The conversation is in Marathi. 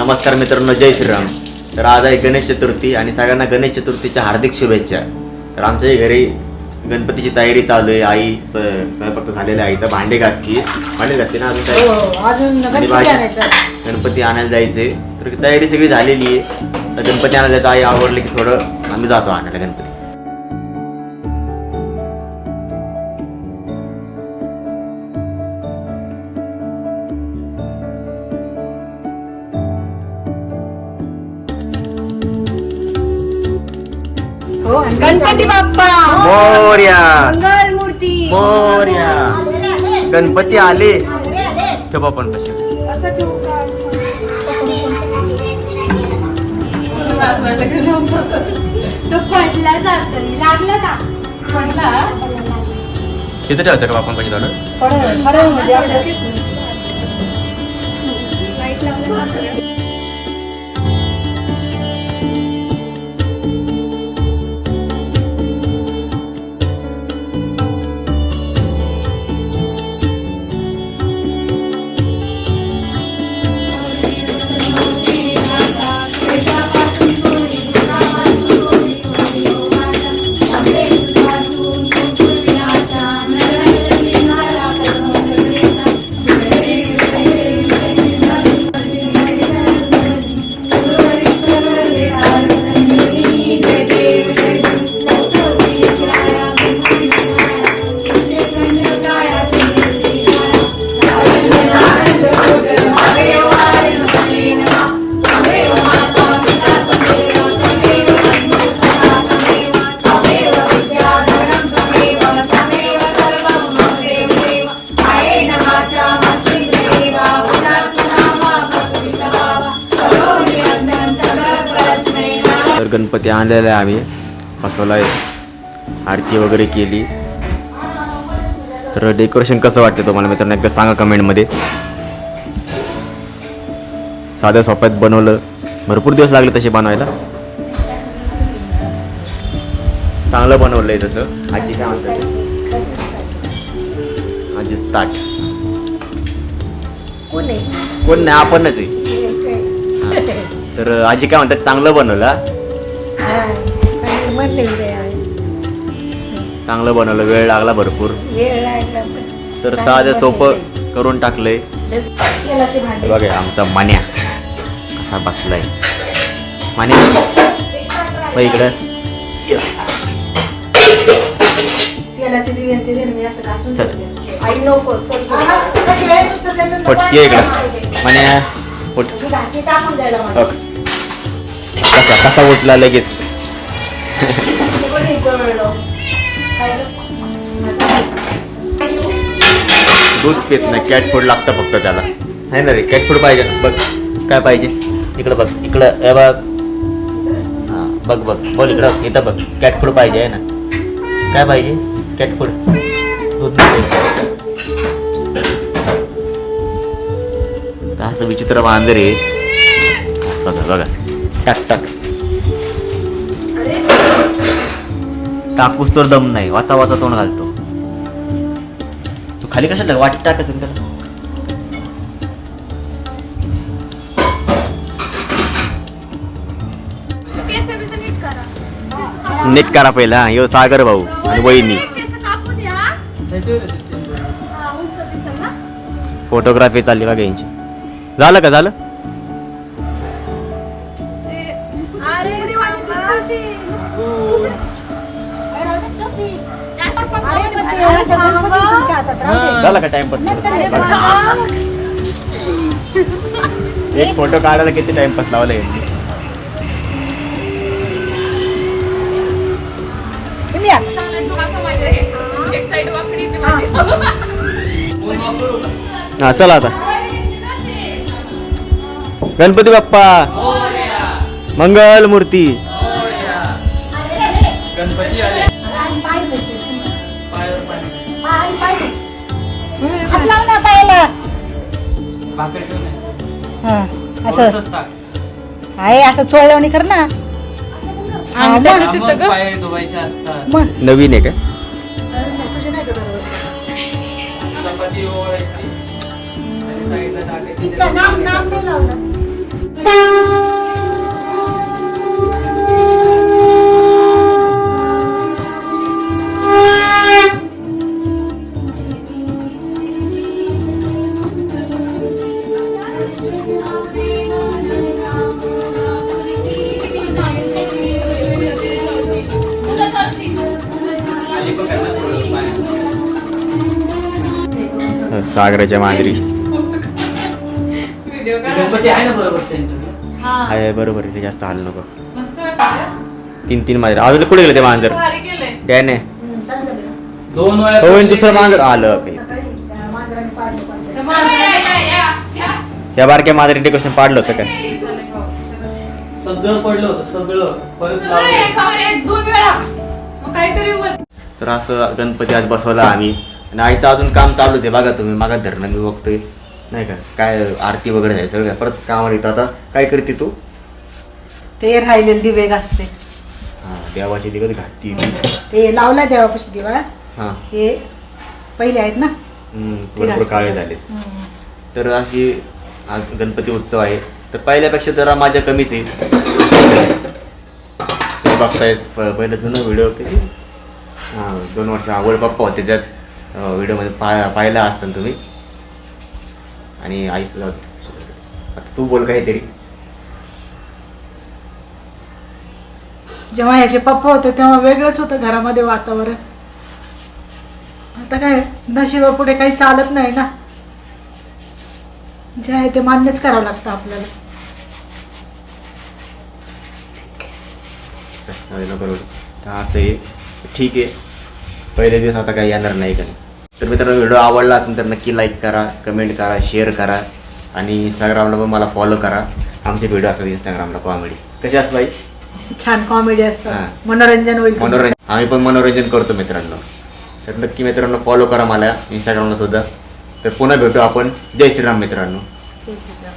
नमस्कार मित्रांनो, जय श्रीराम. तर आज आहे गणेश चतुर्थी आणि सगळ्यांना गणेश चतुर्थीच्या हार्दिक शुभेच्छा. तर आमच्याही घरी गणपतीची तयारी चालू आहे. आई स्वयंपाक झालेला आहे. आईचं भांडे घासते ना अजून काय, गणपती आणायला जायचे. तर तयारी सगळी झालेली आहे. तर गणपती आणायला जायचं. आई आवडले की थोडं आम्ही जातो आणायला गणपती. गणपती बाप्पा मोरया, मंगल मूर्ती मोरया. गणपती आले. ठेव आपण कशी असं ठेवू का? तो पडला जातो. लागला का? पडला. किती ठेवायचं का आपण कशी झालं. म्हणजे आपलं लाईट लावलं. गणपती आणलेला आहे. आम्ही बसवला आहे. आरती वगैरे केली. तर डेकोरेशन कसं वाटतं तुम्हाला मित्रांनो एकदा सांगा कमेंटमध्ये. साध्या सोप्यात बनवलं. भरपूर दिवस लागले तसे बनवायला. चांगलं बनवलंय तसं. आजी काय म्हणतात, आजीच ताट कोण नाही, आपणच आहे. तर आजी काय म्हणतात, चांगलं बनवलं. चांगलं बनवलं. वेळ लागला भरपूर. तर साधं सोपं करून टाकलंय. बघा आमचा मान्या कसा बसलाय. मान्या इकडं पटकी इकडं मान्या उठ. कसा कसा उठला लगेच. दूध पित नाही, कॅट फूड लागतं फक्त त्याला. आहे ना रे, कॅट फूड पाहिजे ना. बघ काय पाहिजे. इकडं बघ, इकडं हे बघ. हां बघ बघ, बोल इकडं. इथं बघ, कॅट फूड पाहिजे आहे ना. काय पाहिजे, कॅट फूड. दूध असं विचित्र मांजर आहे. बघा बघा, टाक टाक. टाकूस तर दम नाही, वाचा वाचा तोंड घालतो. तू खाली कशाला वाटीत टाक असेल त्याला. नीट करा पहिला. यो सागर भाऊ आणि वहिनी फोटोग्राफी चालली बघा यांची. झालं का झालं. झाला का टाइमपास. एक फोटो काढायला किती टाइमपास लावला यांनी. हा चला आता. गणपती बाप्पा मंगल मूर्ती. गणपती आले. हात लाव ना पायाला. असं आहे, असं चोळवणी कर ना. नवीन आहे का. नाम नाही लावलं. सागराच्या मांजरी गणपती आहे ना बरोबर सेंटर आहे बरोबर आहे जास्त हाल नको मस्त वाटतं. 3 मांजर अजून कुठे गेले ते मांजर भारी केलंय. त्याने दोन वेळा हो दुसरं मांजर आलं काही तर मग या. या बारक्या मांजरी डेकोरेशन पाडलं होतं काय सगळं पडलं होतं सगळं परत सगळं लावलं. एकावर एक 2 वेळा मग काहीतरी तर असं गणपती आज बसवला आम्ही आणि आईचं अजून काम चालूच आहे बघा तुम्ही मागा धरणं मी बघतोय नाही का काय आरती वगैरे आहे सगळं परत कामाला येतं आता काय करते तू ते राहिलेले दिवे घासते हां देवाची दिवस घासती ते लावला देवापाशी दिवा हां हे पहिले आहेत ना भरपूर काळे झाले तर अशी आज गणपती उत्सव आहे तर पहिल्यापेक्षा जरा माझ्या कमीच आहे ते बघताय पहिलं जुनं व्हिडिओ किती 2 वर्ष आवड पप्पा होते त्यात व्हिडिओमध्ये पाहिला असतं तुम्ही आणि आईचं आता तू बोल काहीतरी जेव्हा याचे पप्पा होते तेव्हा वेगळंच होतं घरामध्ये वातावरण आता काय नशिबापुढे काही चालत नाही ना जे आहे ते मान्यच करावं लागतं आपल्याला बरोबर तर असं आहे ठीक आहे पहिले दिवस आता काही येणार नाही का तर मित्रांनो व्हिडिओ आवडला असेल तर नक्की लाईक करा कमेंट करा शेअर करा आणि इंस्टाग्रामला पण मला फॉलो करा आमचे व्हिडिओ असतात इंस्टाग्रामला कॉमेडी कसे असतात बाई छान कॉमेडी असतं हां. मनोरंजन होईल मनोरंजन आम्ही पण मनोरंजन करतो मित्रांनो तर नक्की मित्रांनो फॉलो करा मला इंस्टाग्रामला सुद्धा तर पुन्हा भेटू आपण जय श्रीराम मित्रांनो तुमचं.